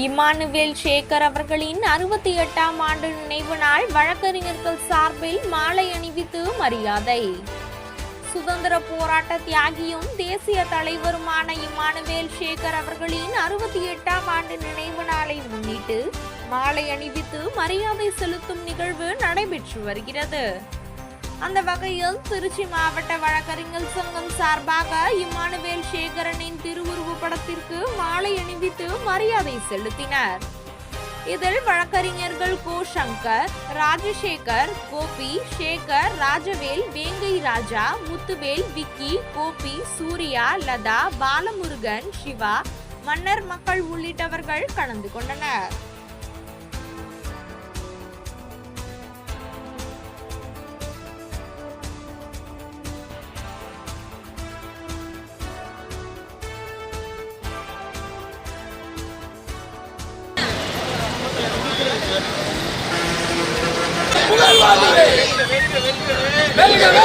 Emmanuel Sekar அவர்களின் 68ஆம் ஆண்டு நினைவு நாள் வழக்கறிஞர்கள் சார்பில் மாலை அணிவித்து மரியாதை. சுதந்திர போராட்ட தியாகியும் தேசிய தலைவருமான இமானுவேல் சேகர் அவர்களின் 68ஆம் ஆண்டு நினைவு நாளை முன்னிட்டு மாலை அணிவித்து மரியாதை செலுத்தும் நிகழ்வு நடைபெற்று வருகிறது. அந்த வகையில் திருச்சி மாவட்ட வழக்கறிஞர் சங்கம் சார்பாக இமானுவேல் சேகரனின் திருவுருவ படத்திற்கு மாலை அணிவித்து மரியாதை செலுத்தினர். இதில் வழக்கறிஞர்கள் கோ சங்கர், ராஜசேகர், கோபி, சேகர், ராஜவேல், வேங்கை ராஜா, முத்துவேல், விக்கி, கோபி, சூர்யா, லதா, பாலமுருகன், சிவா, மன்னர் மக்கள் உள்ளிட்டவர்கள் கலந்து கொண்டனர். என்ன